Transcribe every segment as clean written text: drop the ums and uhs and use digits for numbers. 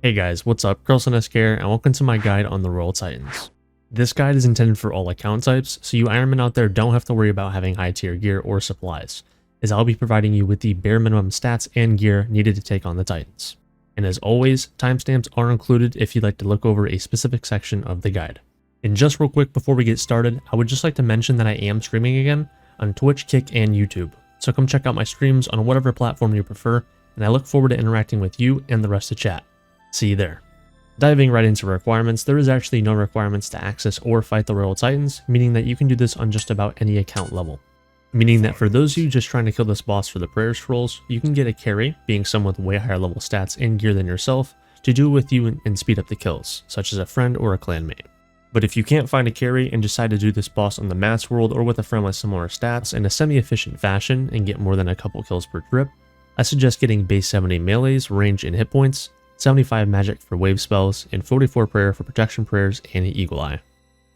Hey guys, what's up? Completionist here, and welcome to my guide on the Royal Titans. This guide is intended for all account types, so you Ironmen out there don't have to worry about having high tier gear or supplies, as I'll be providing you with the bare minimum stats and gear needed to take on the Titans. And as always, timestamps are included if you'd like to look over a specific section of the guide. And just real quick before we get started, I would just like to mention that I am streaming again on Twitch, Kick, and YouTube, so come check out my streams on whatever platform you prefer, and I look forward to interacting with you and the rest of chat. See you there. Diving right into requirements, there is actually no requirements to access or fight the Royal Titans, meaning that you can do this on just about any account level. Meaning that for those of you just trying to kill this boss for the prayer scrolls, you can get a carry, being someone with way higher level stats and gear than yourself, to do with you and speed up the kills, such as a friend or a clanmate. But if you can't find a carry and decide to do this boss on the mass world or with a friend with similar stats in a semi-efficient fashion and get more than a couple kills per trip, I suggest getting base 70 melees, range and hit points, 75 magic for wave spells, and 44 prayer for protection prayers and eagle eye.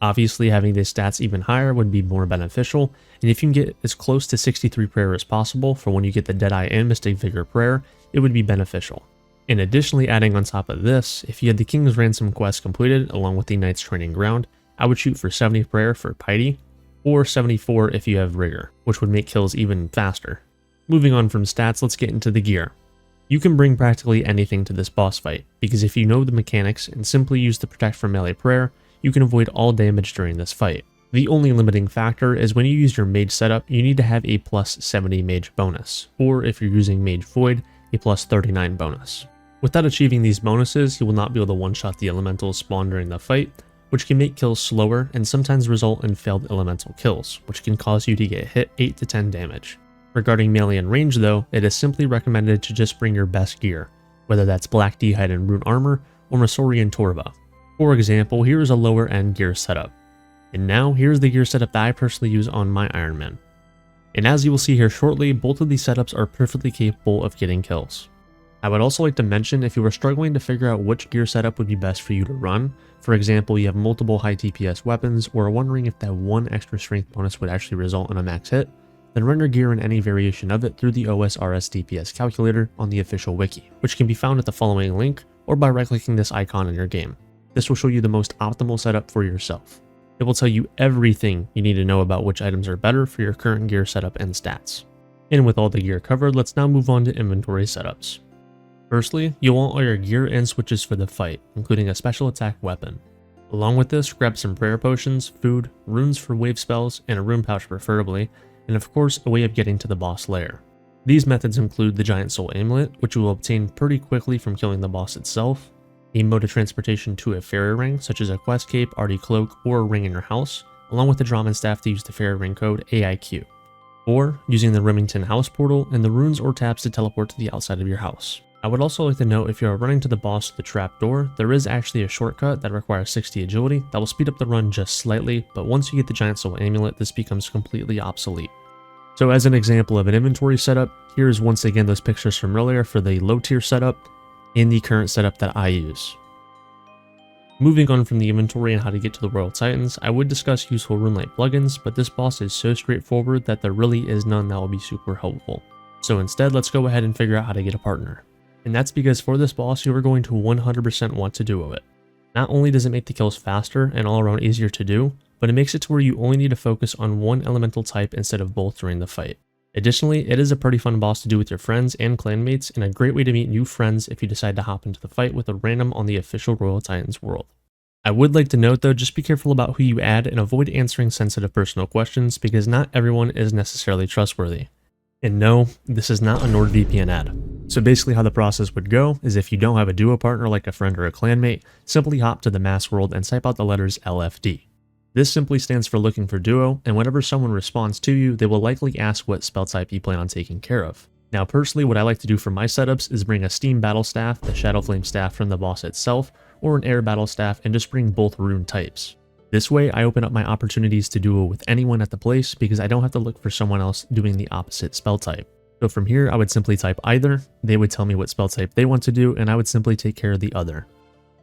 Obviously having these stats even higher would be more beneficial, and if you can get as close to 63 prayer as possible for when you get the Deadeye and Mystic Vigor prayer, it would be beneficial. And additionally adding on top of this, if you had the King's Ransom quest completed along with the Knight's Training Ground, I would shoot for 70 prayer for piety, or 74 if you have rigor, which would make kills even faster. Moving on from stats, let's get into the gear. You can bring practically anything to this boss fight, because if you know the mechanics and simply use the Protect from Melee prayer, you can avoid all damage during this fight. The only limiting factor is when you use your mage setup, you need to have a plus 70 mage bonus, or if you're using Mage Void, a plus 39 bonus. Without achieving these bonuses, you will not be able to one-shot the elementals spawn during the fight, which can make kills slower and sometimes result in failed elemental kills, which can cause you to get hit 8 to 10 damage. Regarding melee and range though, it is simply recommended to just bring your best gear, whether that's Black D'hide and Rune Armor, or Masori and Torva. For example, here is a lower end gear setup. And now, here's the gear setup that I personally use on my Ironman. And as you will see here shortly, both of these setups are perfectly capable of getting kills. I would also like to mention if you were struggling to figure out which gear setup would be best for you to run, for example you have multiple high DPS weapons or are wondering if that one extra strength bonus would actually result in a max hit, then run your gear in any variation of it through the OSRS DPS Calculator on the official wiki, which can be found at the following link or by right-clicking this icon in your game. This will show you the most optimal setup for yourself. It will tell you everything you need to know about which items are better for your current gear setup and stats. And with all the gear covered, let's now move on to inventory setups. Firstly, you'll want all your gear and switches for the fight, including a special attack weapon. Along with this, grab some prayer potions, food, runes for wave spells, and a rune pouch preferably, and of course a way of getting to the boss lair. These methods include the Giant Soul Amulet, which you will obtain pretty quickly from killing the boss itself, a mode of transportation to a fairy ring such as a quest cape, arty cloak, or a ring in your house, along with the Draman staff to use the fairy ring code AIQ, or using the Remington house portal and the runes or tabs to teleport to the outside of your house. I would also like to note if you are running to the boss with the trapdoor, there is actually a shortcut that requires 60 agility that will speed up the run just slightly, but once you get the Giant Soul Amulet, this becomes completely obsolete. So as an example of an inventory setup, here is once again those pictures from earlier for the low tier setup and the current setup that I use. Moving on from the inventory and how to get to the Royal Titans, I would discuss useful Runelight plugins, but this boss is so straightforward that there really is none that will be super helpful. So instead, let's go ahead and figure out how to get a partner. And that's because for this boss, you are going to 100% want to duo it. Not only does it make the kills faster and all around easier to do, but it makes it to where you only need to focus on one elemental type instead of both during the fight. Additionally, it is a pretty fun boss to do with your friends and clanmates, and a great way to meet new friends if you decide to hop into the fight with a random on the official Royal Titans world. I would like to note though, just be careful about who you add and avoid answering sensitive personal questions because not everyone is necessarily trustworthy. And no, this is not a NordVPN ad. So basically how the process would go is if you don't have a duo partner like a friend or a clanmate, simply hop to the mass world and type out the letters LFD. This simply stands for looking for duo, and whenever someone responds to you, they will likely ask what spell type you plan on taking care of. Now personally, what I like to do for my setups is bring a Steam Battle Staff, the Shadow Flame Staff from the boss itself, or an Air Battle Staff, and just bring both rune types. This way, I open up my opportunities to duo with anyone at the place because I don't have to look for someone else doing the opposite spell type. So from here, I would simply type either, they would tell me what spell type they want to do, and I would simply take care of the other.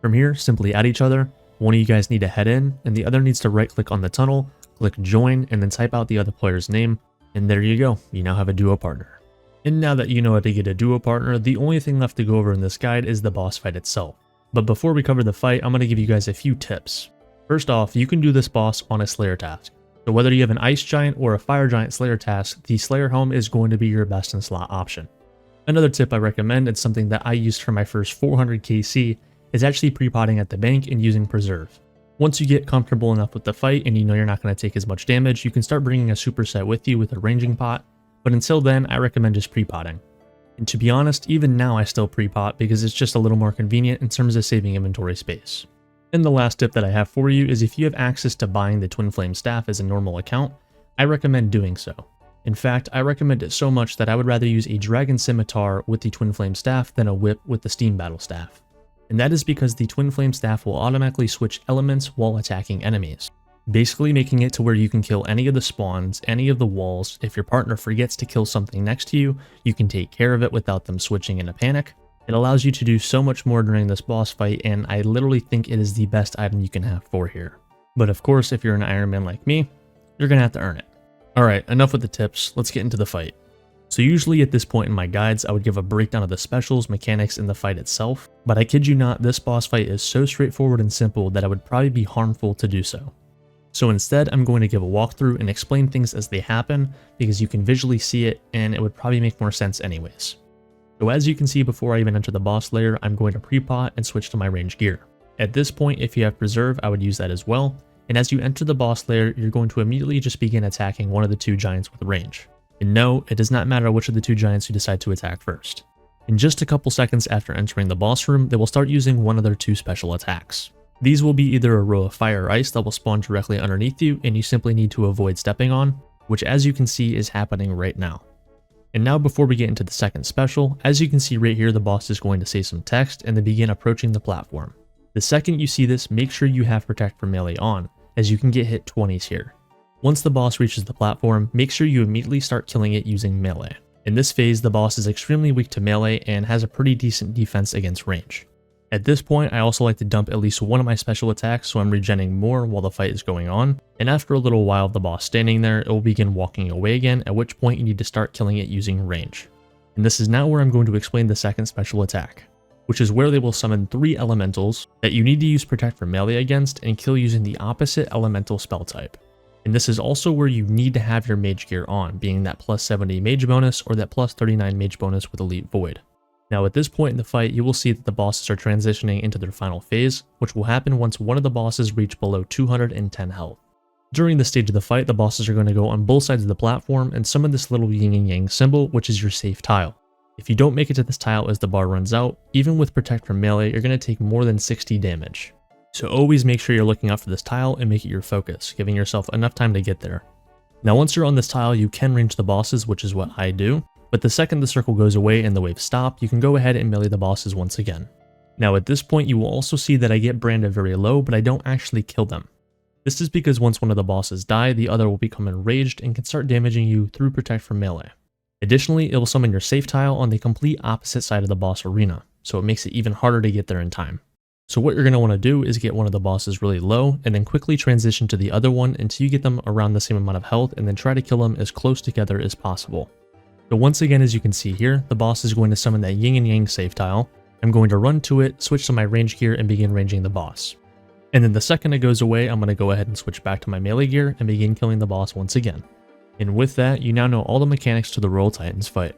From here, simply add each other, one of you guys need to head in, and the other needs to right click on the tunnel, click join, and then type out the other player's name, and there you go, you now have a duo partner. And now that you know how to get a duo partner, the only thing left to go over in this guide is the boss fight itself. But before we cover the fight, I'm going to give you guys a few tips. First off, you can do this boss on a Slayer task. So whether you have an Ice Giant or a Fire Giant Slayer task, the Slayer Helm is going to be your best in slot option. Another tip I recommend, and something that I used for my first 400 KC, is actually pre-potting at the bank and using Preserve. Once you get comfortable enough with the fight and you know you're not going to take as much damage, you can start bringing a superset with you with a ranging pot, but until then, I recommend just pre-potting. And to be honest, even now I still pre-pot because it's just a little more convenient in terms of saving inventory space. And the last tip that I have for you is if you have access to buying the Twin Flame Staff as a normal account, I recommend doing so. In fact, I recommend it so much that I would rather use a Dragon Scimitar with the Twin Flame Staff than a whip with the Steam Battle Staff. And that is because the Twin Flame Staff will automatically switch elements while attacking enemies, basically making it to where you can kill any of the spawns, any of the walls. If your partner forgets to kill something next to you, you can take care of it without them switching in a panic. It allows you to do so much more during this boss fight, and I literally think it is the best item you can have for here. But of course, if you're an Ironman like me, you're gonna have to earn it. Alright, enough with the tips, let's get into the fight. So usually at this point in my guides, I would give a breakdown of the specials, mechanics, and the fight itself, but I kid you not, this boss fight is so straightforward and simple that it would probably be harmful to do so. So instead, I'm going to give a walkthrough and explain things as they happen, because you can visually see it, and it would probably make more sense anyways. So as you can see before I even enter the boss layer, I'm going to pre-pot and switch to my range gear. At this point, if you have Preserve, I would use that as well, and as you enter the boss layer, you're going to immediately just begin attacking one of the two giants with range. And no, it does not matter which of the two giants you decide to attack first. In just a couple seconds after entering the boss room, they will start using one of their two special attacks. These will be either a row of fire or ice that will spawn directly underneath you and you simply need to avoid stepping on, which as you can see is happening right now. And now before we get into the second special, as you can see right here, the boss is going to say some text and they begin approaching the platform. The second you see this, make sure you have Protect from Melee on, as you can get hit 20s here. Once the boss reaches the platform, make sure you immediately start killing it using melee. In this phase, the boss is extremely weak to melee and has a pretty decent defense against range. At this point, I also like to dump at least one of my special attacks so I'm regenning more while the fight is going on, and after a little while of the boss standing there, it will begin walking away again, at which point you need to start killing it using range. And this is now where I'm going to explain the second special attack, which is where they will summon 3 elementals that you need to use Protect from Melee against and kill using the opposite elemental spell type. And this is also where you need to have your mage gear on, being that plus 70 mage bonus or that plus 39 mage bonus with Elite Void. Now at this point in the fight, you will see that the bosses are transitioning into their final phase, which will happen once one of the bosses reach below 210 health. During this stage of the fight, the bosses are going to go on both sides of the platform and summon this little yin and yang symbol, which is your safe tile. If you don't make it to this tile as the bar runs out, even with Protect from Melee, you're going to take more than 60 damage. So always make sure you're looking out for this tile and make it your focus, giving yourself enough time to get there. Now once you're on this tile, you can range the bosses, which is what I do, but the second the circle goes away and the waves stop, you can go ahead and melee the bosses once again. Now at this point, you will also see that I get branded very low, but I don't actually kill them. This is because once one of the bosses die, the other will become enraged and can start damaging you through Protect from Melee. Additionally, it will summon your safe tile on the complete opposite side of the boss arena, so it makes it even harder to get there in time. So what you're going to want to do is get one of the bosses really low and then quickly transition to the other one until you get them around the same amount of health and then try to kill them as close together as possible. So once again, as you can see here, the boss is going to summon that yin and yang safe tile. I'm going to run to it, switch to my range gear and begin ranging the boss. And then the second it goes away, I'm going to go ahead and switch back to my melee gear and begin killing the boss once again. And with that, you now know all the mechanics to the Royal Titans fight.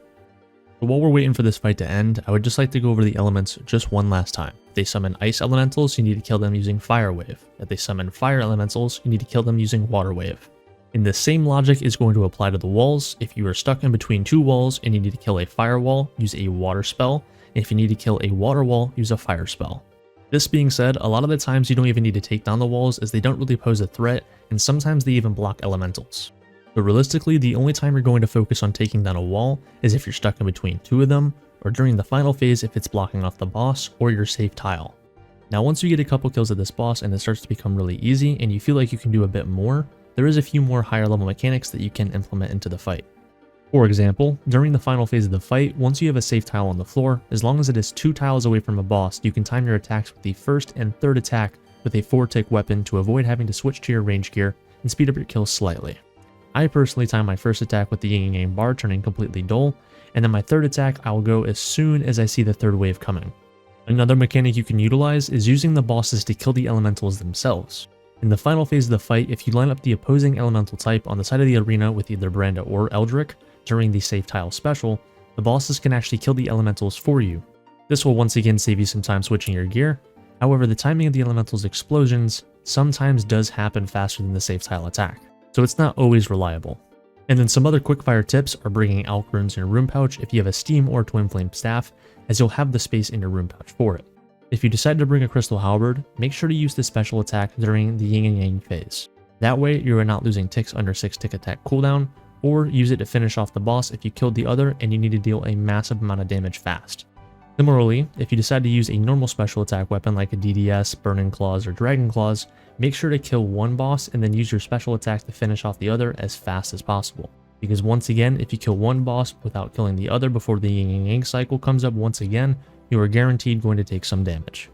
So while we're waiting for this fight to end, I would just like to go over the elements just one last time. If they summon ice elementals, you need to kill them using Fire Wave. If they summon fire elementals, you need to kill them using Water Wave. And the same logic is going to apply to the walls. If you are stuck in between 2 walls and you need to kill a fire wall, use a water spell. And if you need to kill a water wall, use a fire spell. This being said, a lot of the times you don't even need to take down the walls as they don't really pose a threat, and sometimes they even block elementals. But realistically, the only time you're going to focus on taking down a wall is if you're stuck in between 2 of them, or during the final phase if it's blocking off the boss or your safe tile. Now once you get a couple kills of this boss and it starts to become really easy and you feel like you can do a bit more, there is a few more higher level mechanics that you can implement into the fight. For example, during the final phase of the fight, once you have a safe tile on the floor, as long as it is 2 tiles away from a boss, you can time your attacks with the first and third attack with a 4-tick weapon to avoid having to switch to your range gear and speed up your kills slightly. I personally time my first attack with the yin and yang bar turning completely dull, and then my third attack I will go as soon as I see the third wave coming. Another mechanic you can utilize is using the bosses to kill the elementals themselves. In the final phase of the fight, if you line up the opposing elemental type on the side of the arena with either Branda or Eldrick during the save tile special, the bosses can actually kill the elementals for you. This will once again save you some time switching your gear. However, the timing of the elementals' explosions sometimes does happen faster than the save tile attack, so it's not always reliable. And then some other quickfire tips are bringing Alch runes in your rune pouch if you have a Steam or Twin Flame staff, as you'll have the space in your rune pouch for it. If you decide to bring a Crystal Halberd, make sure to use this special attack during the Yin and Yang phase. That way, you are not losing ticks under 6 tick attack cooldown, or use it to finish off the boss if you killed the other and you need to deal a massive amount of damage fast. Similarly, if you decide to use a normal special attack weapon like a DDS, Burning Claws, or Dragon Claws, make sure to kill one boss and then use your special attack to finish off the other as fast as possible. Because once again, if you kill one boss without killing the other before the Yin and Yang cycle comes up once again, you are guaranteed going to take some damage.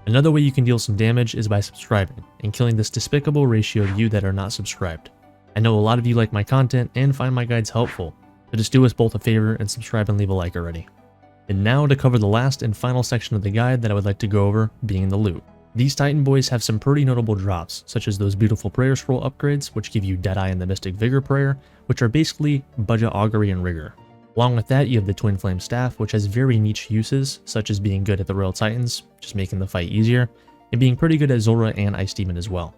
Another way you can deal some damage is by subscribing and killing this despicable ratio of you that are not subscribed. I know a lot of you like my content and find my guides helpful, so just do us both a favor and subscribe and leave a like already. And now to cover the last and final section of the guide that I would like to go over, being the loot. These Titan boys have some pretty notable drops, such as those beautiful prayer scroll upgrades, which give you Deadeye and the Mystic Vigor prayer, which are basically budget augury and rigor. Along with that, you have the Twin Flame staff, which has very niche uses, such as being good at the Royal Titans, just making the fight easier, and being pretty good at Zora and Ice Demon as well.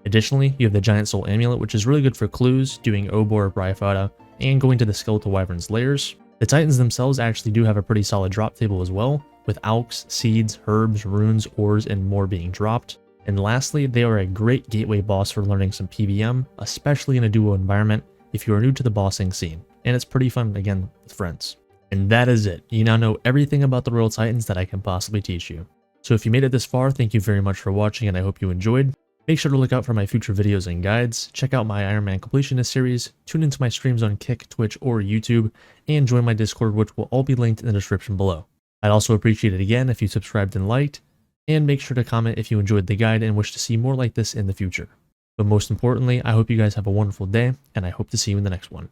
Additionally, you have the Giant Soul Amulet, which is really good for clues, doing Obor, Bryfada, and going to the Skeletal Wyvern's lairs. The Titans themselves actually do have a pretty solid drop table as well, with alchs, seeds, herbs, runes, ores, and more being dropped. And lastly, they are a great gateway boss for learning some PvM, especially in a duo environment if you are new to the bossing scene, and it's pretty fun again with friends. And that is it. You now know everything about the Royal Titans that I can possibly teach you. So if you made it this far, thank you very much for watching and I hope you enjoyed. Make sure to look out for my future videos and guides, check out my Ironman Completionist series, tune into my streams on Kick, Twitch, or YouTube, and join my Discord, which will all be linked in the description below. I'd also appreciate it again if you subscribed and liked, and make sure to comment if you enjoyed the guide and wish to see more like this in the future. But most importantly, I hope you guys have a wonderful day, and I hope to see you in the next one.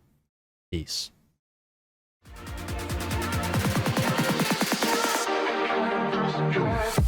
Peace. Enjoy.